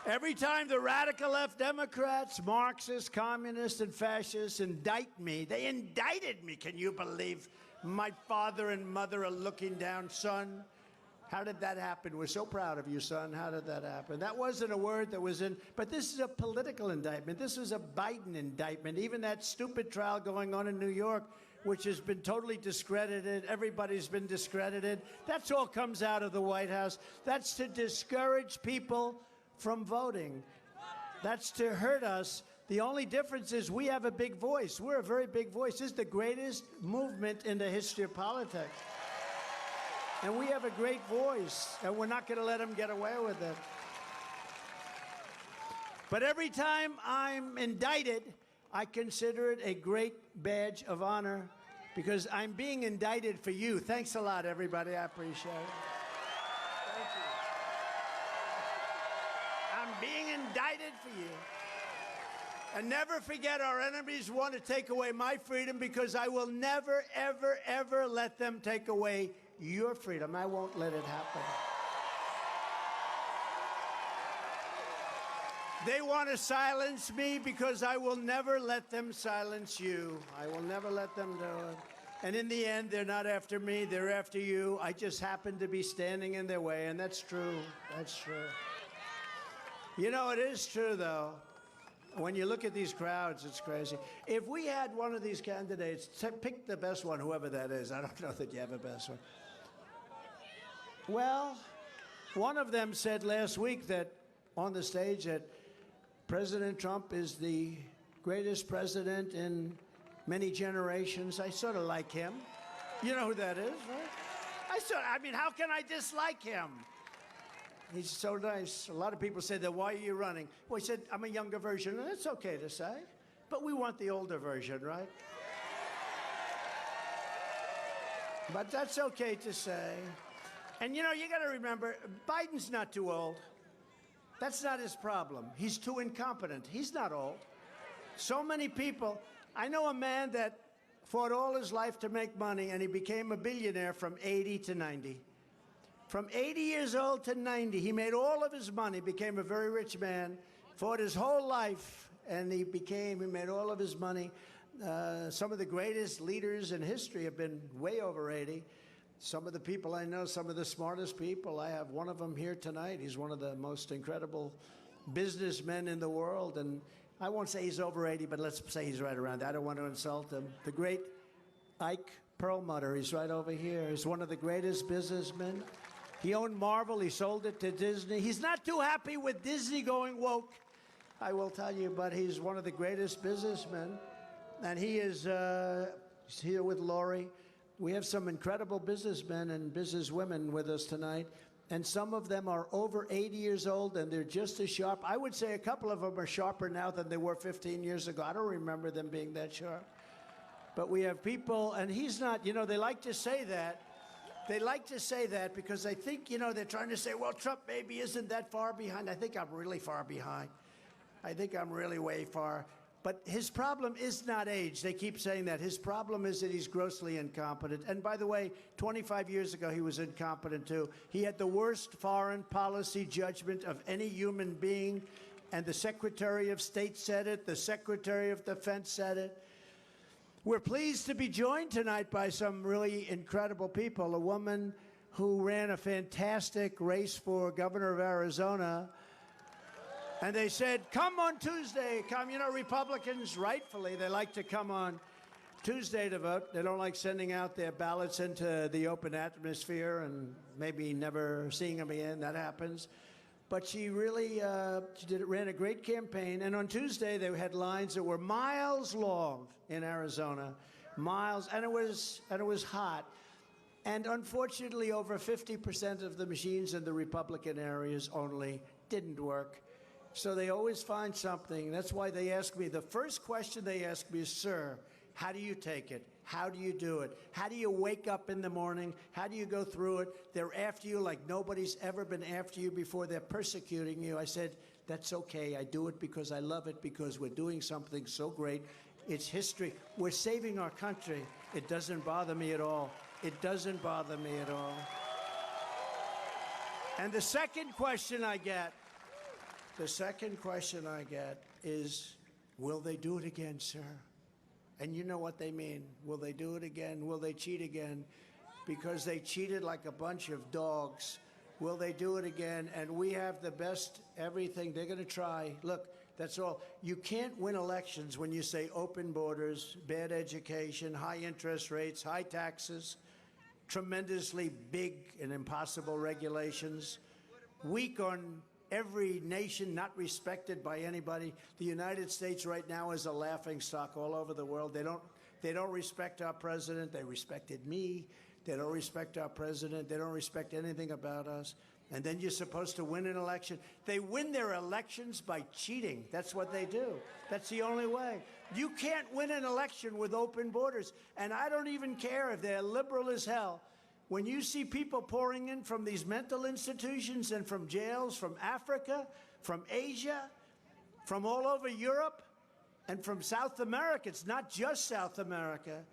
Every time the radical left Democrats, Marxists, communists, and fascists indict me, they indicted me. Can you believe my father and mother are looking down, son? How did that happen? We're so proud of you, son. How did that happen? That wasn't a word that was in, but this is a political indictment. This was a Biden indictment. Even that stupid trial going on in New York, which has been totally discredited. Everybody's been discredited. That's all comes out of the White House. That's to discourage people from voting. That's to hurt us. The only difference is we have a big voice. We're a very big voice. This is the greatest movement in the history of politics. And we have a great voice, and we're not going to let them get away with it. But every time I'm indicted, I consider it a great badge of honor because I'm being indicted for you. Thanks a lot, everybody. I appreciate it. Thank you. I'm being indicted for you. And never forget, our enemies want to take away my freedom because I will never, ever, ever let them take away your freedom. I won't let it happen. They want to silence me because I will never let them silence you. I will never let them do it. And in the end, they're not after me, they're after you. I just happen to be standing in their way, and that's true. That's true. You know, it is true, though. When you look at these crowds, it's crazy. If we had one of these candidates, pick the best one, whoever that is. I don't know that you have a best one. Well, one of them said last week that on the stage that President Trump is the greatest president in many generations. I sort of like him. You know who that is, right? I mean, how can I dislike him? He's so nice. A lot of people say that, why are you running? Well, he said, I'm a younger version, and it's okay to say. But we want the older version, right? But that's okay to say. And, you know, you got to remember, Biden's not too old. That's not his problem. He's too incompetent. He's not old. So many people. I know a man that fought all his life to make money, and he became a billionaire from 80 to 90. From 80 years old to 90, he made all of his money, became a very rich man, fought his whole life, and he made all of his money. Some of the greatest leaders in history have been way over 80. Some of the people I know, some of the smartest people, I have one of them here tonight. He's one of the most incredible businessmen in the world. And I won't say he's over 80, but let's say he's right around that. I don't want to insult him. The great Ike Perlmutter, he's right over here. He's one of the greatest businessmen. He owned Marvel. He sold it to Disney. He's not too happy with Disney going woke, I will tell you, but he's one of the greatest businessmen. And he is here with Lori. We have some incredible businessmen and businesswomen with us tonight, and some of them are over 80 years old, and they're just as sharp. I would say a couple of them are sharper now than they were 15 years ago. I don't remember them being that sharp. But we have people, and he's not, you know, they like to say that. They like to say that because I think, you know, they're trying to say, well, Trump maybe isn't that far behind. I think I'm really far behind. I think I'm really way far. But his problem is not age. They keep saying that. His problem is that he's grossly incompetent. And by the way, 25 years ago, he was incompetent, too. He had the worst foreign policy judgment of any human being. And the Secretary of State said it. The Secretary of Defense said it. We're pleased to be joined tonight by some really incredible people. A woman who ran a fantastic race for governor of Arizona. And they said, come on Tuesday, come. You know, Republicans, rightfully, they like to come on Tuesday to vote. They don't like sending out their ballots into the open atmosphere and maybe never seeing them again. That happens. But she really ran a great campaign. And on Tuesday, they had lines that were miles long in Arizona, miles, and it was hot. And unfortunately, over 50% of the machines in the Republican areas only didn't work. So they always find something. That's why they ask me, the first question they ask me is, sir, how do you take it? How do you do it? How do you wake up in the morning? How do you go through it? They're after you like nobody's ever been after you before. They're persecuting you. I said, that's okay. I do it because I love it, because we're doing something so great. It's history. We're saving our country. It doesn't bother me at all. It doesn't bother me at all. And the second question I get The second question I get is, will they do it again, sir? And you know what they mean. Will they do it again? Will they cheat again? Because they cheated like a bunch of dogs. Will they do it again? And we have the best everything. They're going to try. Look, that's all. You can't win elections when you say open borders, bad education, high interest rates, high taxes, tremendously big and impossible regulations, weak on every nation, not respected by anybody. The United States right now is a laughingstock all over the world. They don't respect our president. They respected me. They don't respect our president. They don't respect anything about us. And then you're supposed to win an election. They win their elections by cheating. That's what they do. That's the only way. You can't win an election with open borders. And I don't even care if they're liberal as hell. When you see people pouring in from these mental institutions and from jails, from Africa, from Asia, from all over Europe, and from South America, it's not just South America,